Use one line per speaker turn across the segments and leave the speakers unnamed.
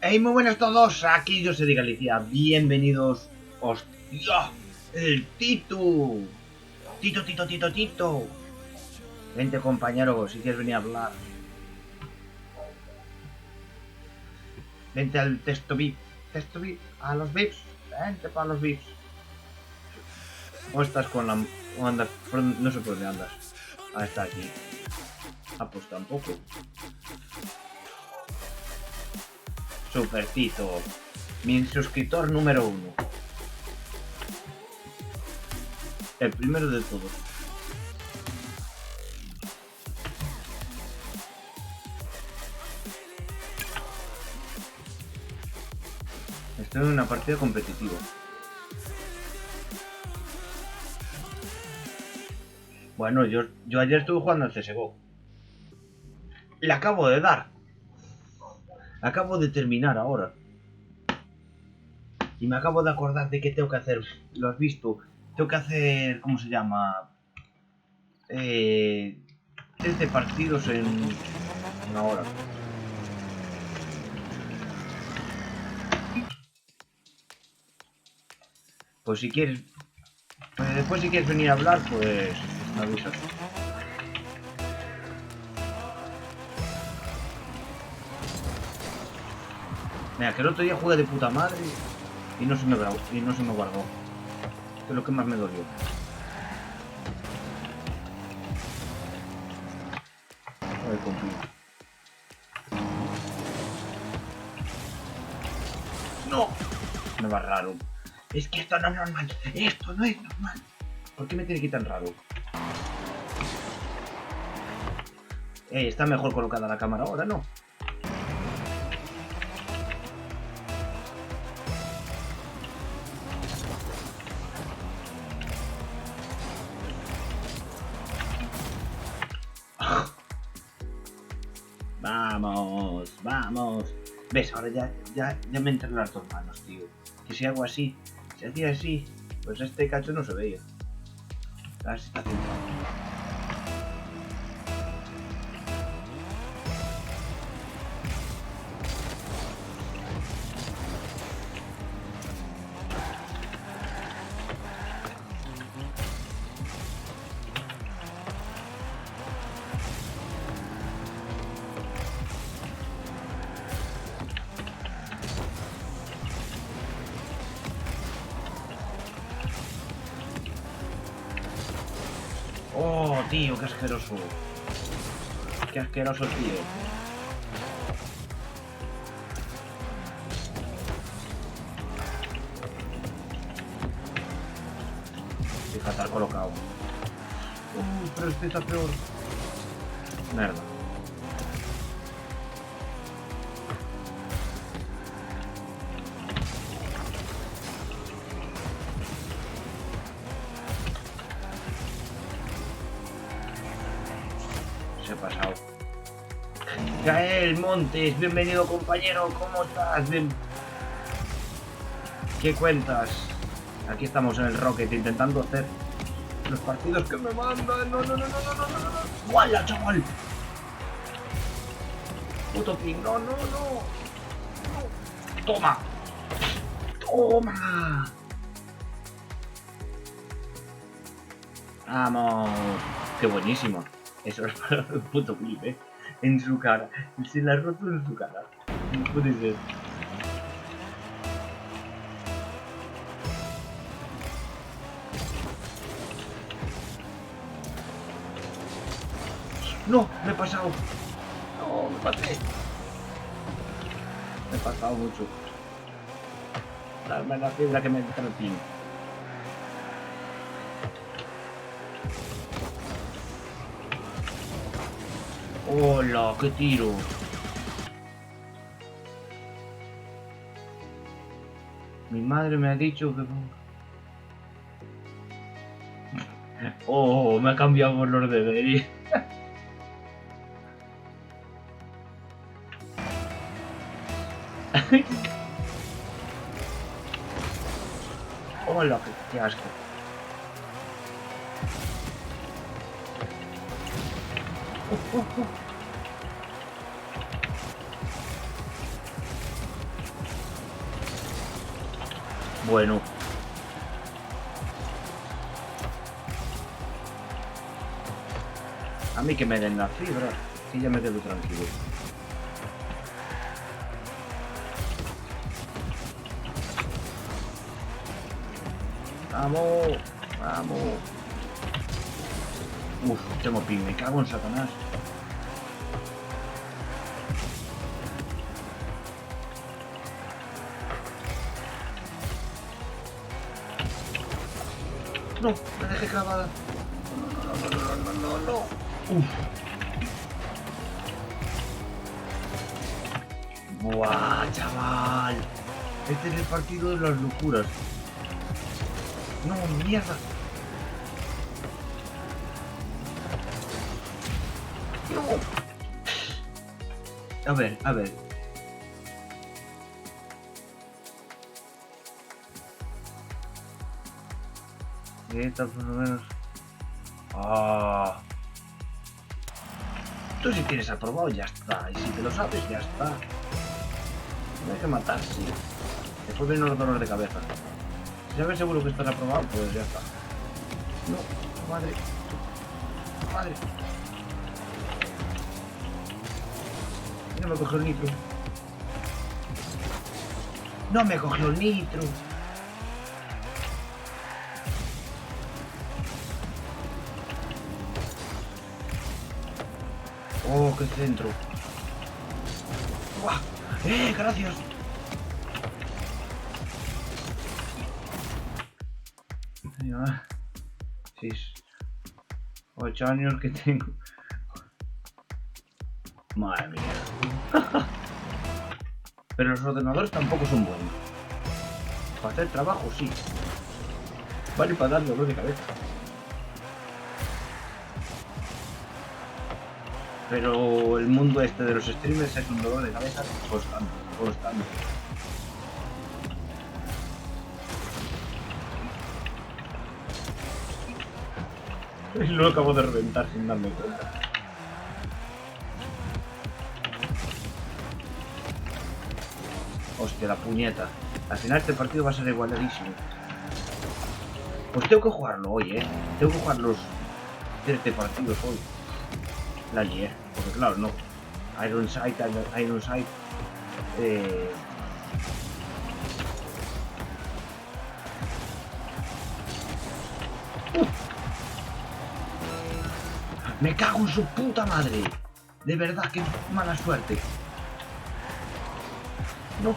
Hey, muy buenos todos, aquí yo soy de Galicia, bienvenidos. ¡Hostia! ¡El Tito! Tito. Vente compañero, si quieres venir a hablar. Vente al texto VIP, a los VIPs, vente para los VIPs. ¿O estás con la... o andas... no sé por dónde andas? Ah, está aquí. Ah, pues tampoco. Super Tito, mi suscriptor número 1. El primero de todos. Estoy en una partida competitiva. Bueno, yo ayer estuve jugando al CSGO. Le acabo de dar. Acabo de terminar ahora. Y me acabo de acordar de que tengo que hacer. ¿Lo has visto? Tengo que hacer. ¿Cómo se llama? 13 partidos en una hora. Pues si quieres. Pues después si quieres venir a hablar, pues me avisas. Mira, que el otro día jugué de puta madre y no se me guardó. Que es lo que más me dolió. Joder, confío. ¡No! Me va raro. Es que esto no es normal. Esto no es normal. ¿Por qué me tiene que ir tan raro? Está mejor colocada la cámara ahora, ¿no? Vamos. ¿Ves? Ahora ya me entran las dos manos, tío. Que si hago así, si hacía así, pues este cacho no se veía. Ahora se está centrando. Oh, tío, qué asqueroso. Qué asqueroso, tío. Fíjate, está colocado. Pero este está peor. Merda. Se ha pasado. Gael Montes, bienvenido compañero, ¿cómo estás? Bien. ¿Qué cuentas? Aquí estamos en el Rocket intentando hacer los partidos que me mandan. No. ¡Guala, chaval! Puto ping, no. ¡Toma! ¡Vamos! ¡Qué buenísimo! Eso es para el puto clip, en su cara. Se la ha roto en su cara. No puede ser. ¡No! ¡Me he pasado! ¡No! ¡Me pasé! Me he pasado mucho. Dame la piedra que me entra el pin. ¡Hola! ¡Qué tiro! Mi madre me ha dicho que... Oh, me ha cambiado por los deberes. Hola, qué asco. Bueno. A mí que me den la fibra, y ya me quedo tranquilo. ¡Vamos! ¡Vamos! Uf, tengo ping, me cago en Satanás. No, me dejé clavada. No. Uf. Buah, chaval. Este es el partido de las locuras. No, mierda. No. A ver. Esta por lo menos. Ah. Tú si tienes aprobado ya está. Y si te lo sabes ya está. No hay que matarse. Después vienen los dolores de cabeza. Si sabes seguro que estás aprobado, pues ya está. No, madre. No me cogió el nitro. No me cogió el nitro. Oh, qué centro. ¡Buah! Gracias. 6, 8 años que tengo. Madre mía. Pero los ordenadores tampoco son buenos. Para hacer trabajo sí. Vale para dar dolor de cabeza. Pero el mundo este de los streamers es un dolor de cabeza constante. Y lo acabo de reventar sin darme cuenta. Hostia, la puñeta. Al final este partido va a ser igualadísimo. Pues tengo que jugarlo hoy, Tengo que jugar los 13 partidos hoy. La ayer, porque claro, no. Ironside. Me cago en su puta madre. De verdad, qué mala suerte. No.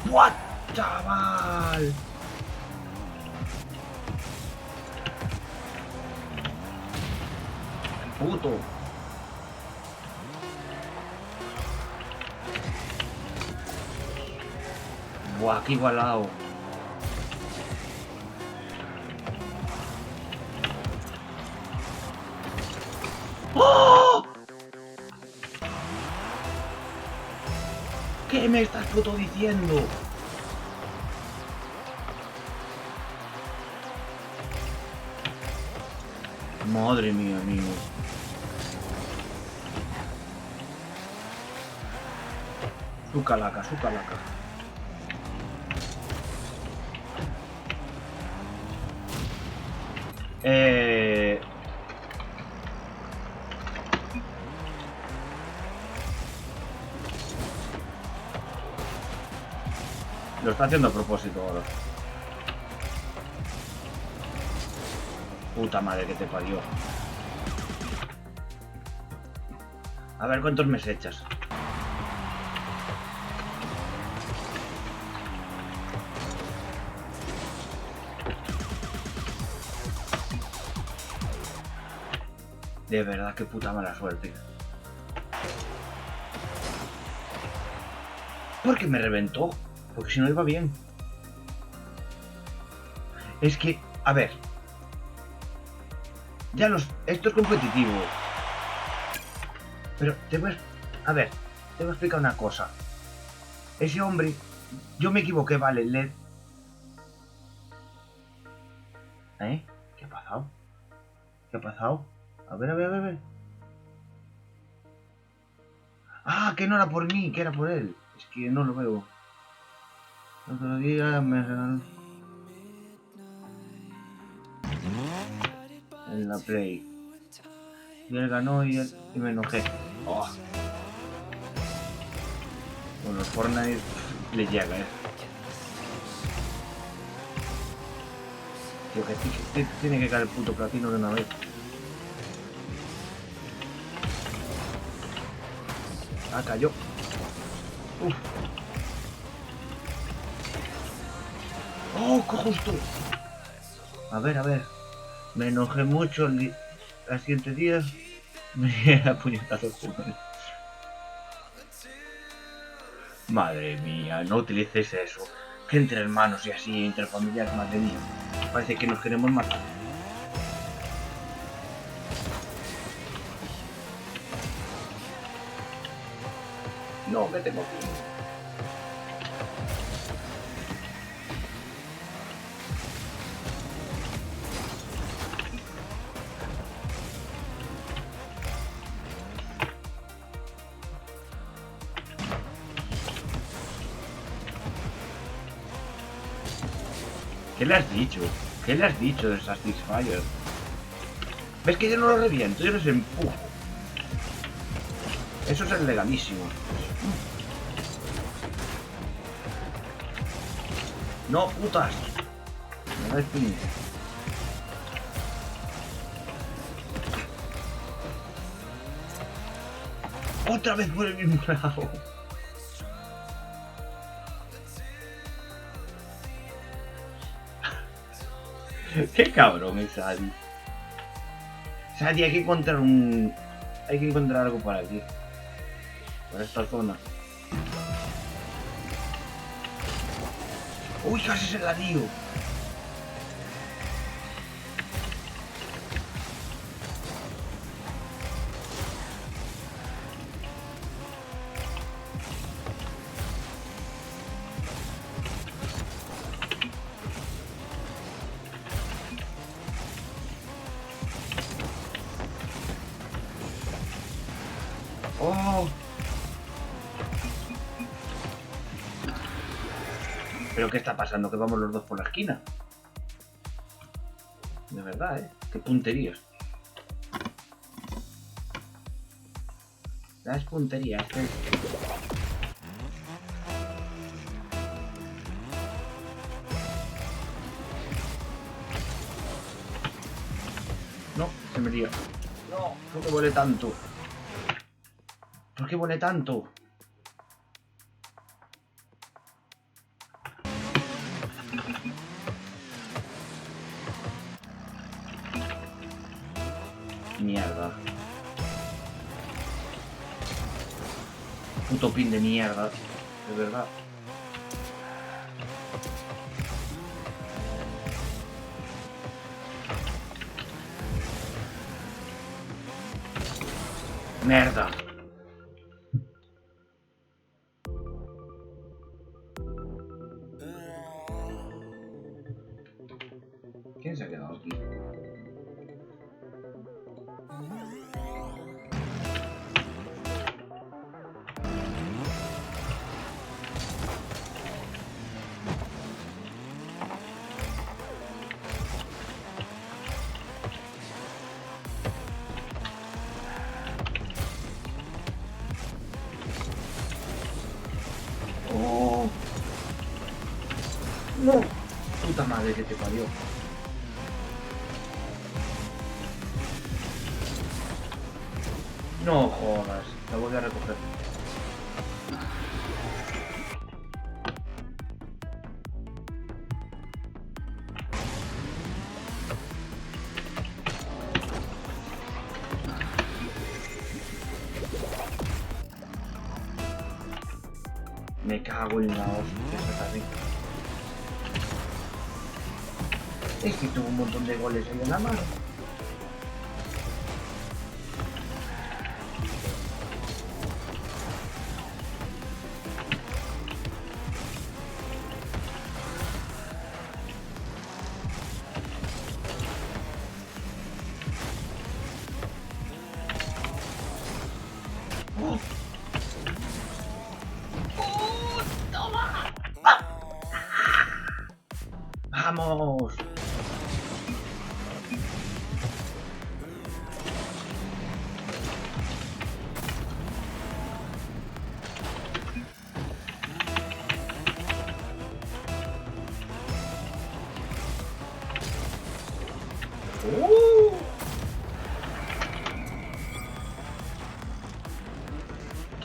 ¡What, chaval! Puto. Buah, qué igualado. ¡Oh! ¿Qué me estás puto diciendo? Madre mía, amigo. Su calaca. Lo está haciendo a propósito ahora. Puta madre que te parió. A ver cuántos me echas. De verdad, qué puta mala suerte. ¿Por qué me reventó? Porque si no iba bien. Es que, a ver. Ya esto es competitivo. Pero te voy a ver, te voy a explicar una cosa. Ese hombre, yo me equivoqué, vale, ¿Qué ha pasado? ¿Qué ha pasado? A ver. Ah, que no era por mí, que era por él. Es que no lo veo. Otro día me regaló en la Play. Y él ganó y me enojé. Oh. Con los Fortnite le llega, Tío, que tiene que caer el puto platino de una vez. Ah, cayó. Uf. ¡Oh, qué justo! A ver. Me enojé mucho el siguiente día. Me di a puñetazos con él. Madre mía, no utilices eso. Que entre hermanos y así, entre familiares, madre mía. Parece que nos queremos matar. No, que tengo que ir. ¿Qué le has dicho? ¿Qué le has dicho de Satisfyer? ¿Ves que yo no lo reviento? Yo los empujo. Eso es legalísimo. No, putas. Me da el pin. Otra vez por el mismo lado. Qué cabrón es Sadie. Sadie, hay que encontrar un... Hay que encontrar algo por aquí. Por esta zona. Uy, casi se la lío. ¡Oh! ¿Pero qué está pasando? Que vamos los dos por la esquina. De verdad, ¿eh? Qué punterías. Das punterías, ¿eh? No, se me dio. No, ¿por qué vuele tanto? ¿Por qué vuele tanto? Mierda. Puto pin de mierda. De verdad. Mierda. ¿Quién se ha quedado aquí? ¡Oh! ¡No! Puta madre que te parió. No jodas, la voy a recoger. Me cago en la hostia, esa tarde. Es que tuvo un montón de goles ahí en la mano. ¡Oh! ¡Oh! ¡Toma! ¡Ah!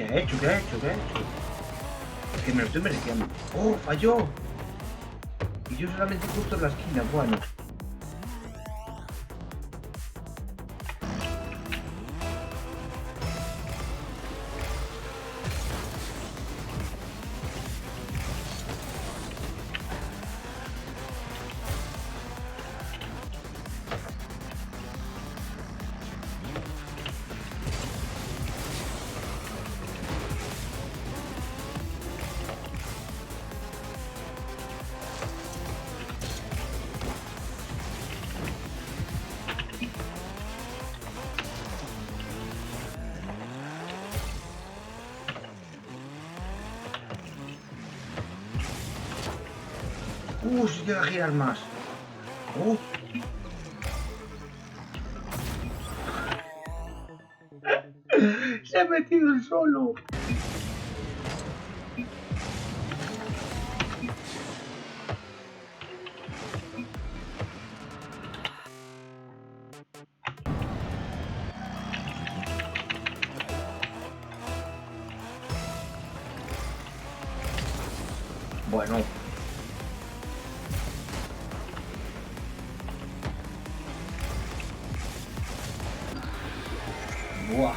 ¿Qué ha hecho? ¿Qué ha hecho? ¿Qué ha hecho? Es que me lo estoy mereciendo. ¡Oh, falló! Y yo solamente justo en la esquina, bueno. Si llega a girar más. Se ha metido el solo. Bueno. Buah.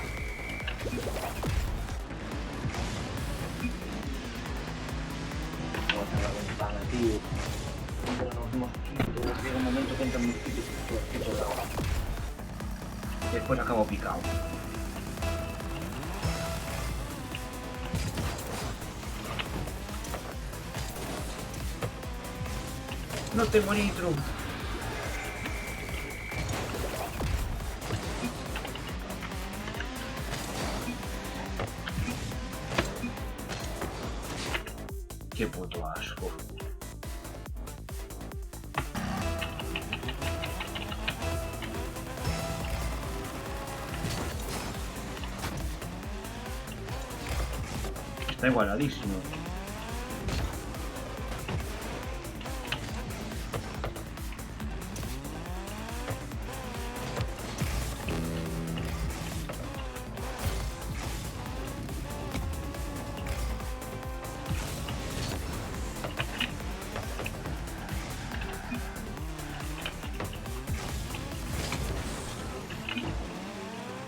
Vamos a la ventana, tío. Entran los mosquitos. Llega un momento que entran mosquitos que todo. Después acabo picado. No tengo nitro. Qué puto asco. Está igualadísimo.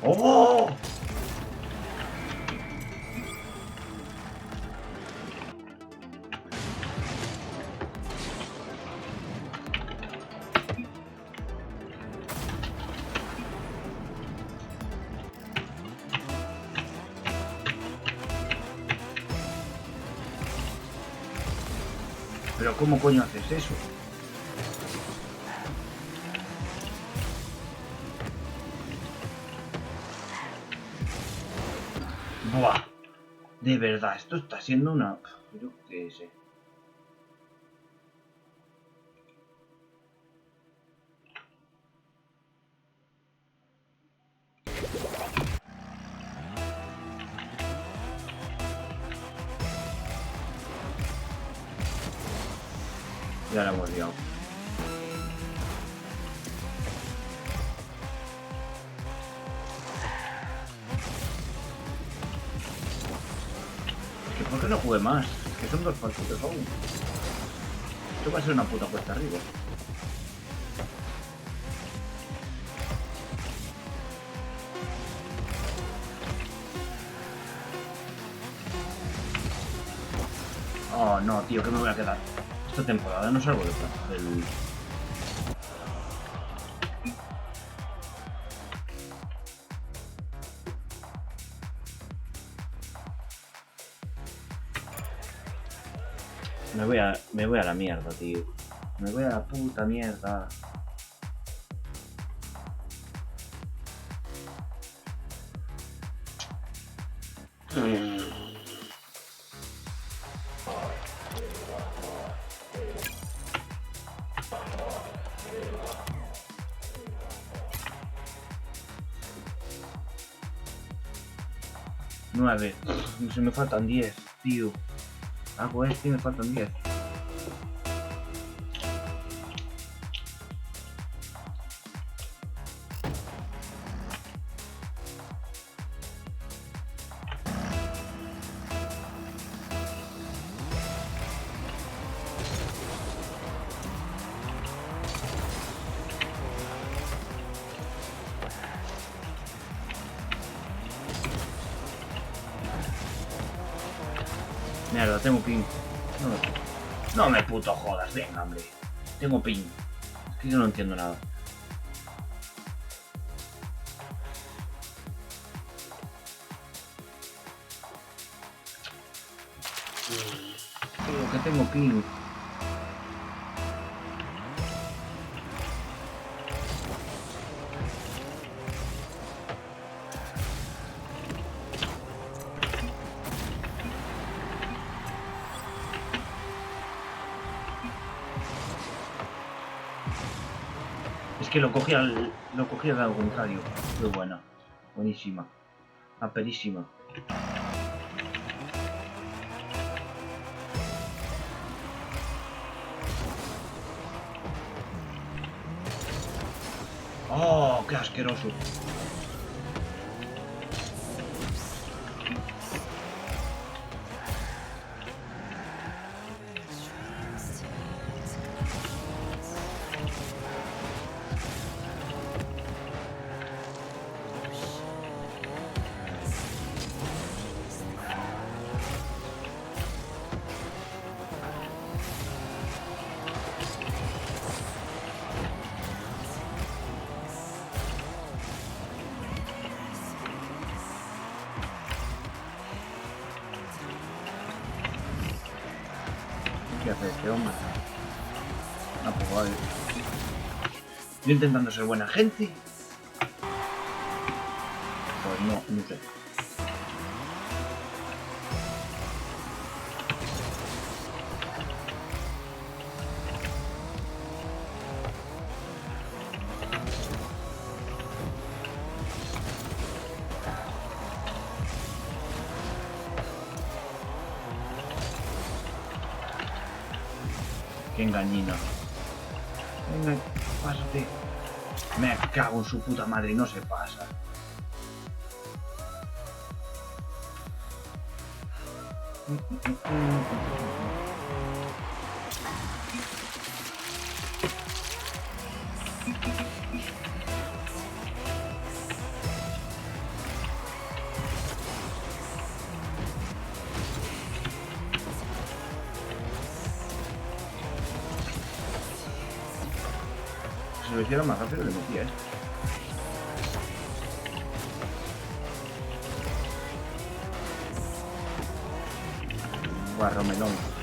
¡Oh! Pero ¿cómo coño haces eso? Buah. De verdad, esto está siendo una... Yo qué sé. Ya la hemos liado. Es que ¿por qué no jugué más? Es que son dos partidos aún. Esto va a ser una puta cuesta arriba. Oh, no, tío, que me voy a quedar. Esta temporada no salgo del... Me voy a la mierda, tío. Me voy a la puta mierda. Nueve. Se me faltan 10, tío. Hago este y me faltan 10. Mierda, tengo ping. No me puto jodas, venga, hombre. Tengo ping. Es que yo no entiendo nada. Creo que tengo ping. Es que lo cogí al contrario. Muy buena. Buenísima. Aperísima. ¡Oh, qué asqueroso! ¿Qué hace este hombre? Ah, pues vale. Yo intentando ser buena gente. Pues no sé. Qué engañina. Venga, pásate. Me cago en su puta madre y no se pasa. Si lo hiciera más rápido le metía, Guarromelón.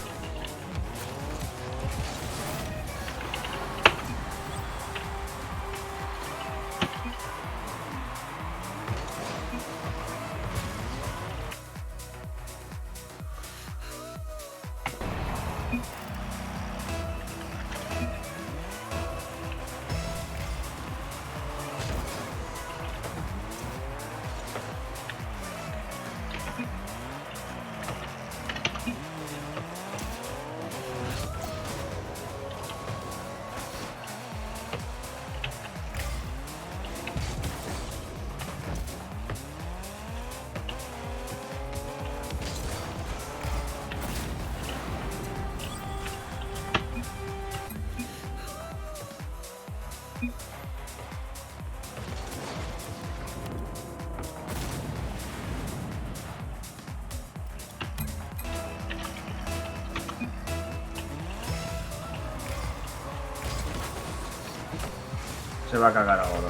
Se va a cagar ahora.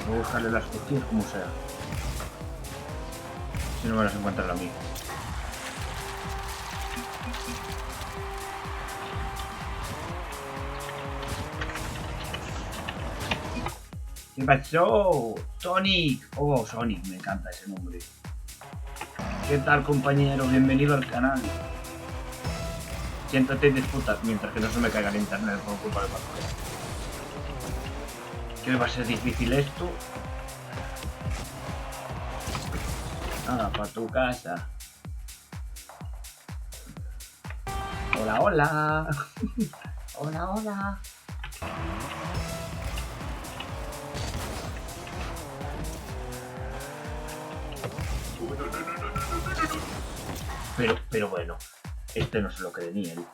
Voy a buscarle las costillas como sea. Si no me las encuentran a mí. ¿Qué pasó? Sonic. Oh, Sonic, me encanta ese nombre. ¿Qué tal, compañero? Bienvenido al canal. Siéntate y disfruta mientras que no se me caiga el internet por culpa del pastel. ¿Qué va a ser difícil esto? Nada, para tu casa. Hola, hola. Hola, hola. Pero bueno, este no se lo cree ni él.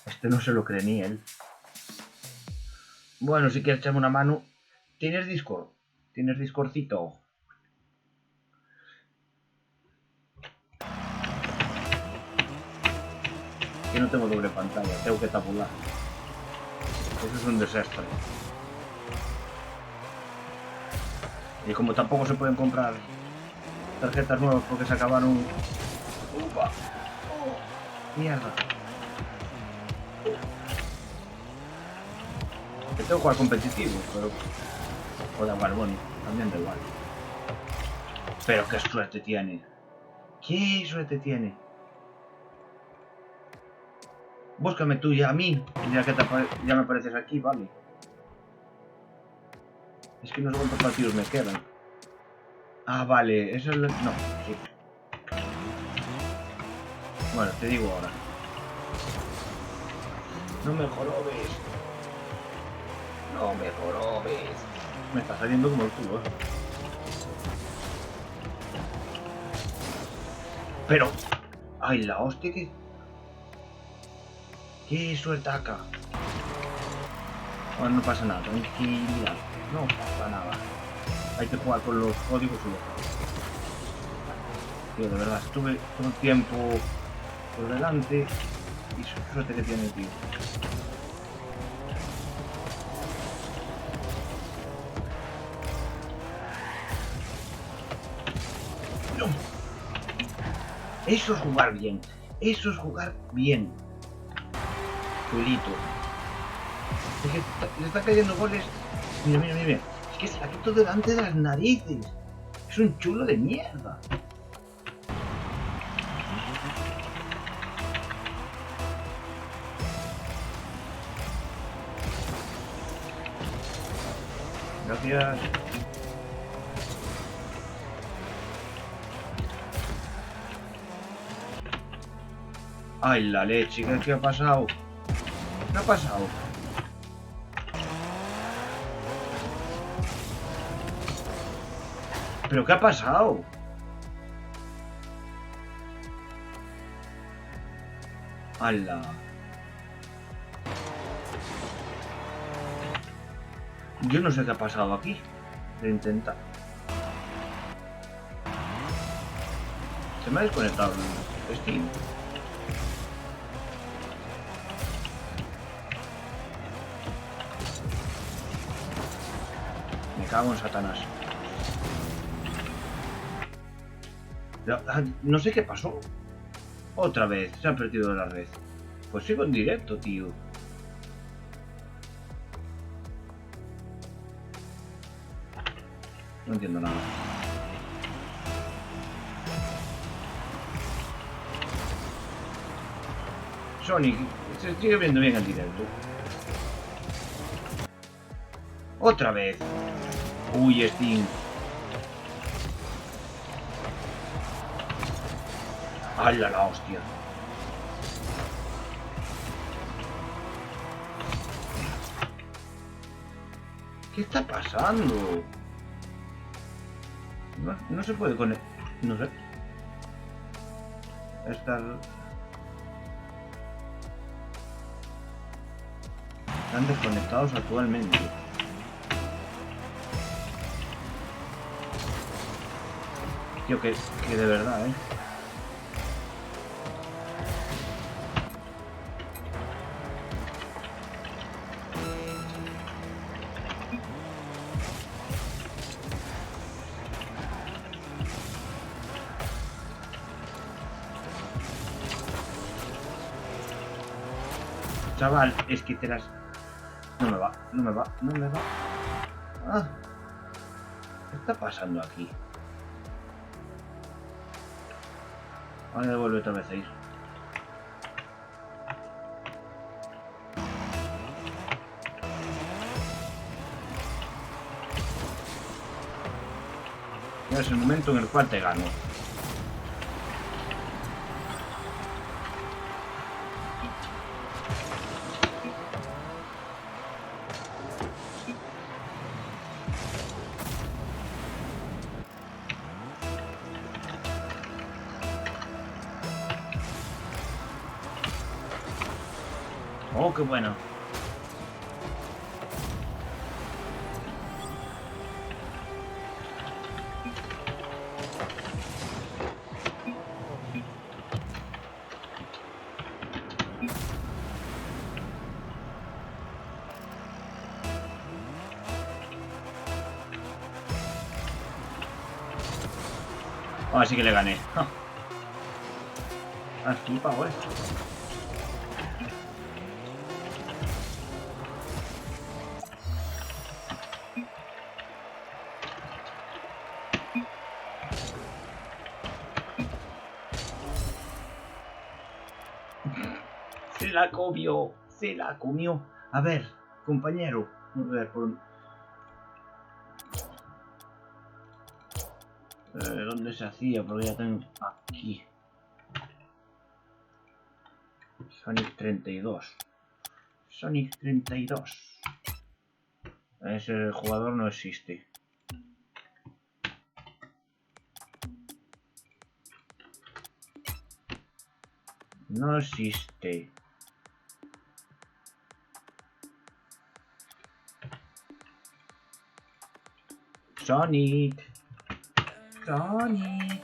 Este no se lo cree ni él. Bueno, si quieres echarme una mano. ¿Tienes Discord? ¿Tienes Discordcito? que no tengo doble pantalla, tengo que tabular. Eso es un desastre. Y como tampoco se pueden comprar tarjetas nuevas porque se acabaron... ¡Upa! ¡Oh! ¡Mierda! Que tengo que jugar competitivo, pero... O da igual, bueno, también da igual. Pero qué suerte tiene. ¡Qué suerte tiene! Búscame tú ya a mí, ya que ya me apareces aquí, vale. Es que no sé cuántos partidos me quedan. Ah, vale, eso es lo... No, sí. Bueno, te digo ahora. No me jorobes. No me jorobes. Me está saliendo como el culo. Pero... ¡Ay, la hostia que... ¡Qué suertaca! Bueno, no pasa nada, tranquilidad. No pasa nada. Hay que jugar con los códigos y ya. Tío, de verdad, estuve todo el tiempo por delante y suerte que tiene, tío. ¡No! Eso es jugar bien. Eso es jugar bien. Chulito. Es que le están cayendo goles. Mira, mira, mira. Es que se la quito delante de las narices. Es un chulo de mierda. Gracias. Ay, la leche, ¿qué ha pasado? ¿Qué ha pasado? ¿Pero qué ha pasado? ¡Hala! Yo no sé qué ha pasado aquí. De intentar. Se me ha desconectado el Steam. Me cago en Satanás. No sé qué pasó. Otra vez, se ha perdido de la red. Pues sigo en directo, tío. No entiendo nada. Sonic, se sigue viendo bien el directo. Otra vez. Uy, Steam. ¡Hala la hostia! ¿Qué está pasando? No se puede conectar. No sé. Están desconectados actualmente. Tío, que de verdad, Chaval, es que te las... No me va, no me va, no me va. Ah, ¿qué está pasando aquí? Ahora vuelve otra vez a ir. Ya es el momento en el cual te gano. Oh, qué bueno. Ahora sí que le gané. Has flipado, Se la comió. Se la comió. A ver, compañero. Vamos a ver por... ¿Dónde se hacía? Porque ya tengo aquí. Sonic 32. Sonic 32. Ese jugador no existe. No existe. Sonic. Sonic.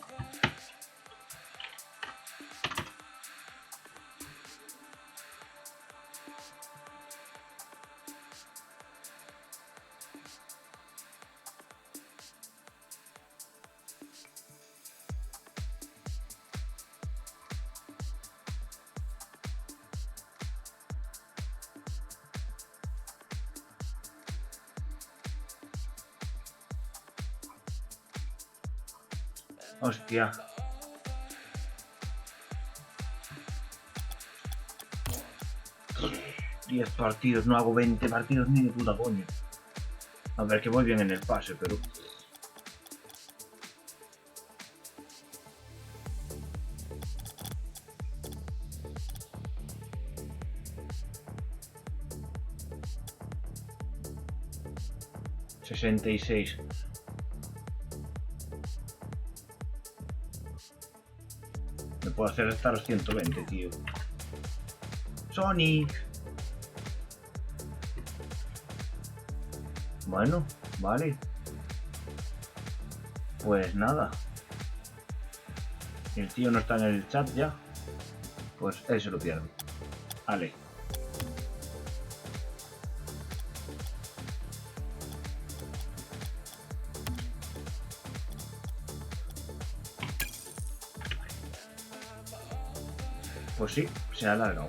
Hostia. ...10 partidos, no hago 20 partidos ni de puta coña. A ver, que voy bien en el pase, pero... ...66... Me puedo hacer hasta los 120, tío. Sonic. Bueno, vale. Pues nada. El tío no está en el chat ya. Pues él se lo pierde. Vale. Pues sí, se ha alargado.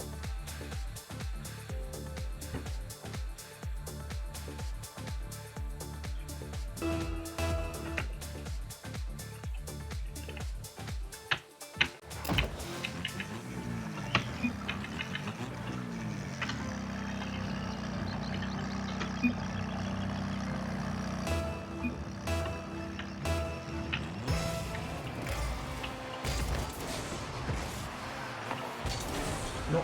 No.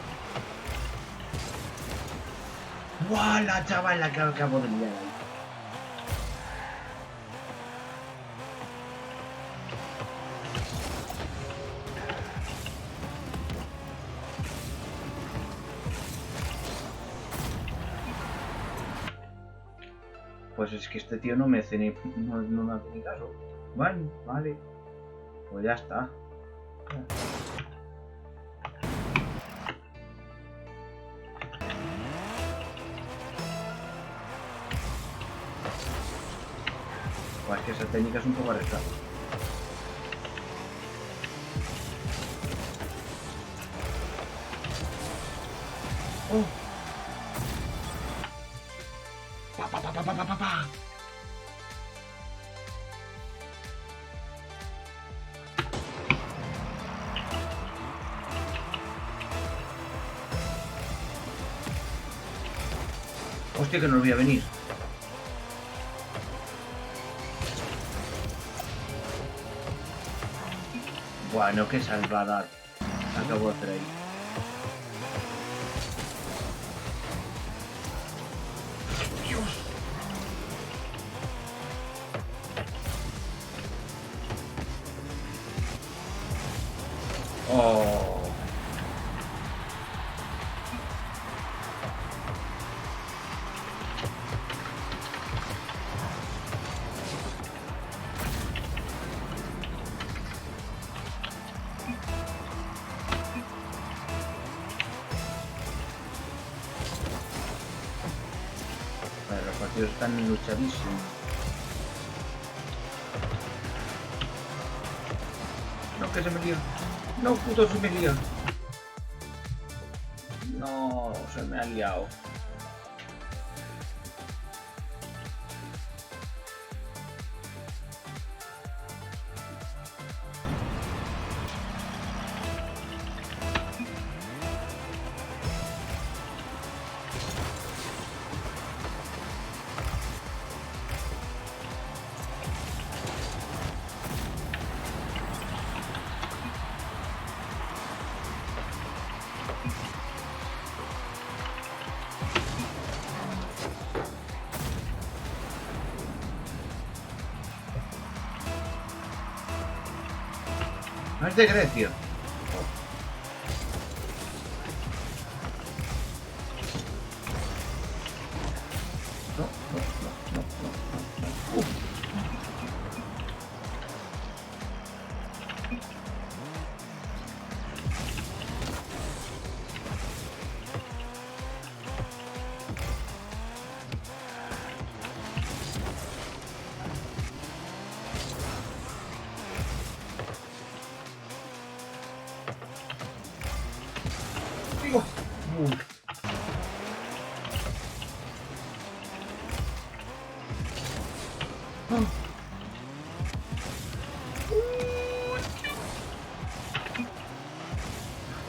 ¡Guau! La chavala que acabo de mirar ahí. Pues es que este tío no me hace ni... no me hace ni caso. Bueno, vale. Pues ya está. Pues es que esa técnica es un poco arriesgada. ¡Oh! ¡Pa, pa, pa, pa, pa, pa, pa! Hostia, que no voy a venir. Bueno, qué salvada acabo de hacer ahí. Dios. Oh. Los partidos están luchadísimos. No, que se me lía. No, puto, se me lía. No, se me ha liado. No es de Grecia. No, no, no, no, no. Digo.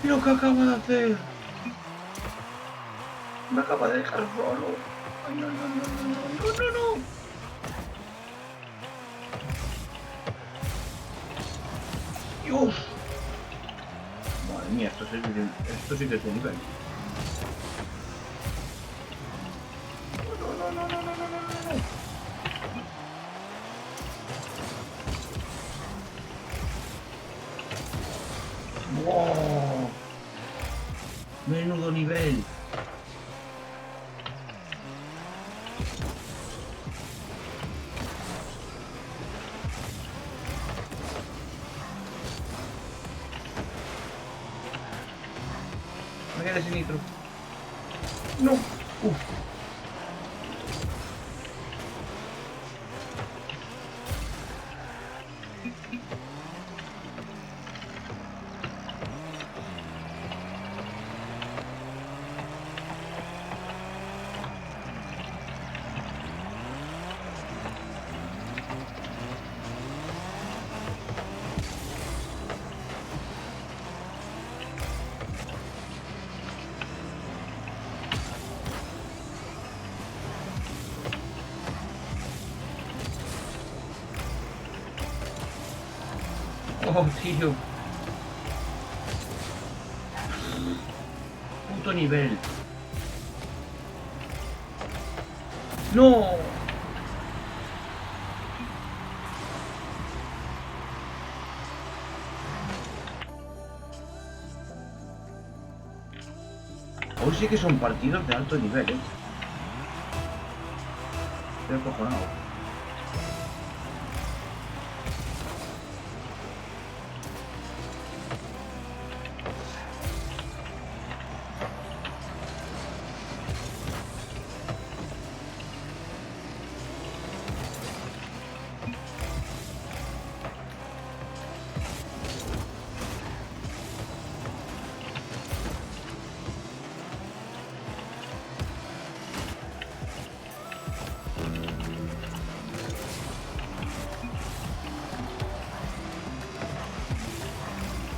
Lo que acaba de hacer. Me acaba de dejar solo. Ay, no, no, no, no, no, no, no. Dios. Madre mía, esto sí que es de nivel. No, no, no, no, no, no, no, no. Wow. Menudo nivel. Me quedé sin nitro. No. Uf. Oh, tío. Puto nivel. No. Hoy sí que son partidos de alto nivel, Estoy acojonado.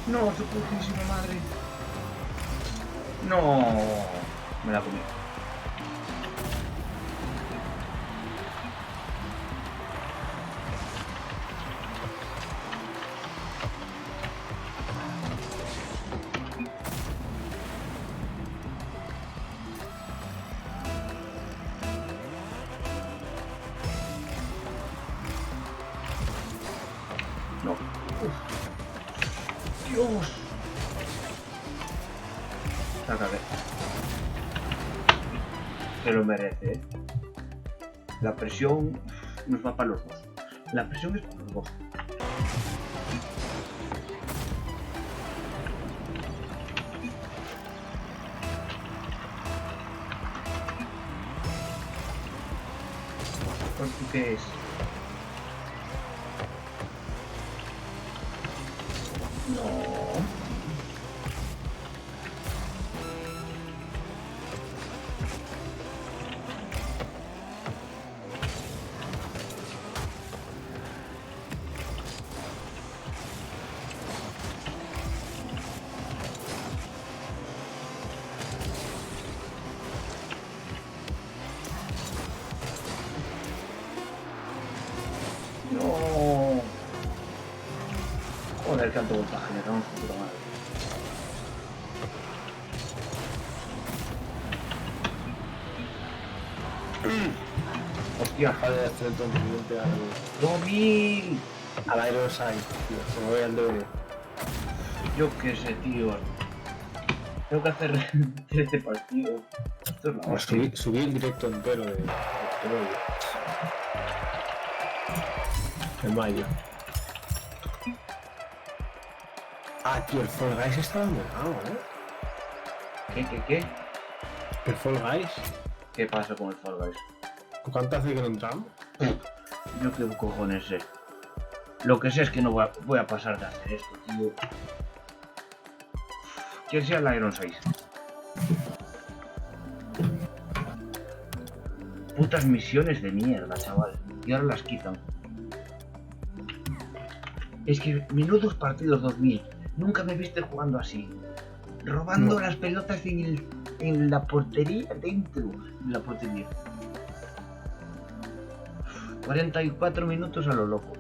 No, su putísima madre. No. Me la comí. No. Uf. Dios. La cagué. Se lo merece, La presión nos va para los dos. La presión es para los dos. ¿Qué es? No. No. Joder, qué alto voltaje, le damos su puta madre. Hostia,
Joder, estoy el tonto
¡2000!
al Aeroside, tío. Se me voy al deber.
Yo qué sé, tío. Tengo que hacer 13 partidos. Esto es la hostia.
Subí el directo entero de hoy. En mayo. Ah, tío, el Fall Guys está abandonado,
¿Qué?
El Fall Guys.
¿Qué pasa con el Fall Guys?
¿Cuánto hace que no entramos?
Yo qué cojones sé. Lo que sé es que no voy a pasar de hacer esto, tío. Que sea el Iron 6. Putas misiones de mierda, chaval. Y ahora las quitan. Es que menudos partidos 2000. Nunca me viste jugando así. Robando
No.
las pelotas en la portería, dentro de la portería. 44 minutos a lo loco.